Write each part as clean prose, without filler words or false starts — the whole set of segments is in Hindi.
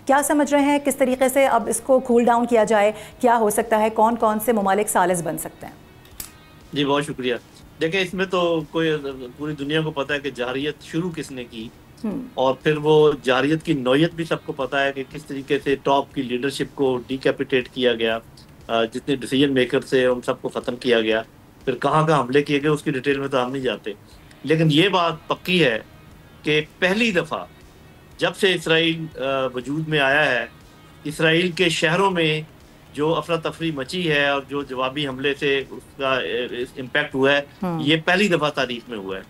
क्या समझ रहे हैं किस तरीके से अब इसको कूल डाउन किया जाए, क्या हो सकता है, कौन कौन से ममालिक सालिस बन सकते हैं? जी बहुत शुक्रिया। देखिए इसमें तो कोई पूरी दुनिया को पता है कि जहरियत शुरू किसने की, और फिर वो जहरियत की नौयत भी सबको पता है कि किस तरीके से टॉप की लीडरशिप को डिकैपिटेट किया गया, जितने डिसीजन मेकर से उन सबको ख़त्म किया गया, फिर कहाँ कहाँ हमले किए गए उसकी डिटेल में तो हम नहीं जाते। लेकिन ये बात पक्की है कि पहली दफ़ा जब से इसराइल वजूद में आया है, इसराइल के शहरों में जो अफरा तफरी मची है और जो जवाबी हमले से उसका इम्पैक्ट हुआ है, ये पहली दफ़ा तारीख में हुआ है।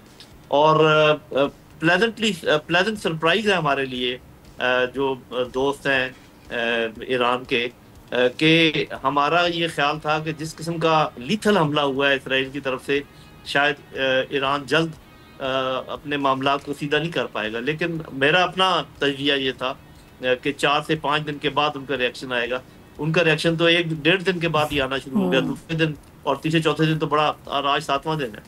और प्लेजेंट सरप्राइज है हमारे लिए जो दोस्त हैं ईरान के, कि हमारा ये ख्याल था कि जिस किस्म का लीथल हमला हुआ है इसराइल की तरफ से, शायद ईरान जल्द अपने मामला को सीधा नहीं कर पाएगा। लेकिन मेरा अपना तजविया ये था कि 4 से 5 दिन के बाद उनका रिएक्शन आएगा। उनका रिएक्शन तो 1-1.5 दिन के बाद ही आना शुरू हो गया, दूसरे दिन और तीसरे चौथे दिन तो बड़ा, और आज 7वां दिन है।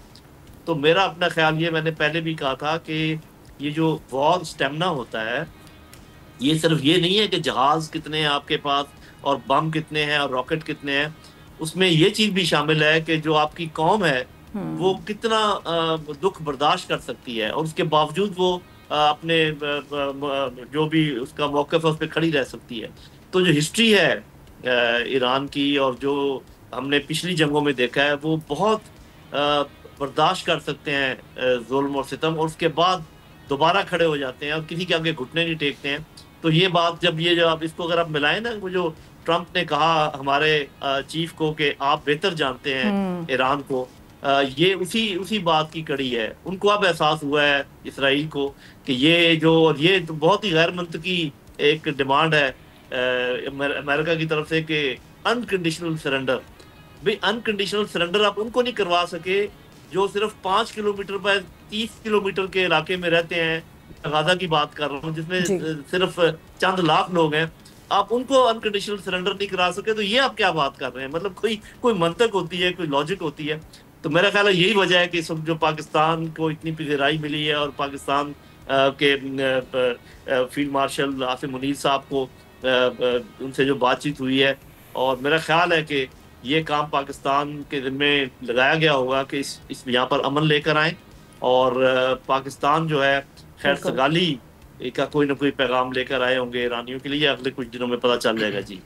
तो मेरा अपना ख्याल ये, मैंने पहले भी कहा था कि ये जो वॉर स्टेमिना होता है, ये सिर्फ ये नहीं है कि जहाज कितने हैं आपके पास और बम कितने हैं और रॉकेट कितने हैं, उसमें ये चीज भी शामिल है कि जो आपकी कौम है वो कितना दुख बर्दाश्त कर सकती है और उसके बावजूद वो अपने जो भी उसका मौक़िफ़ है उस पर खड़ी रह सकती है। तो जो हिस्ट्री है ईरान की और जो हमने पिछली जंगों में देखा है, वो बहुत बर्दाश्त कर सकते हैं जुल्म और सितम, और उसके बाद दोबारा खड़े हो जाते हैं और किसी के आगे घुटने नहीं टेकते हैं। तो ये बात जब आप इसको अगर आप मिलाएं ना, वो जो ट्रंप ने कहा हमारे चीफ को कि आप बेहतर जानते हैं ईरान को, ये उसी बात की कड़ी है। उनको अब एहसास हुआ है इसराइल को कि ये तो बहुत ही गैर मंतकी एक डिमांड है अमेरिका की तरफ से कि अनकंडीशनल सरेंडर। भाई अनकंडीशनल सरेंडर आप उनको नहीं करवा सके जो सिर्फ 5 किलोमीटर पर 30 किलोमीटर के इलाके में रहते हैं। गाजा की बात कर रहा हूँ जिसमें सिर्फ चंद लाख लोग हैं, आप उनको अनकंडीशनल सरेंडर नहीं करा सके, तो ये आप क्या बात कर रहे हैं? मतलब कोई मंतक होती है, कोई लॉजिक होती है? तो मेरा ख्याल है यही वजह है कि इस वक्त जो पाकिस्तान को इतनी पिज़राई मिली है और पाकिस्तान के फील्ड मार्शल आसिम मुनीर साहब को उनसे जो बातचीत हुई है, और मेरा ख्याल है कि ये काम पाकिस्तान के ज़िम्मे लगाया गया होगा कि इस यहाँ पर अमन लेकर आए, और पाकिस्तान जो है खैर सगाली का कोई ना कोई पैगाम लेकर आए होंगे ईरानियों के लिए। अगले कुछ दिनों में पता चल जाएगा। जी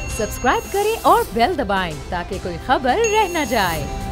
सब्सक्राइब करें और बेल दबाएं ताकि कोई खबर रह न जाए।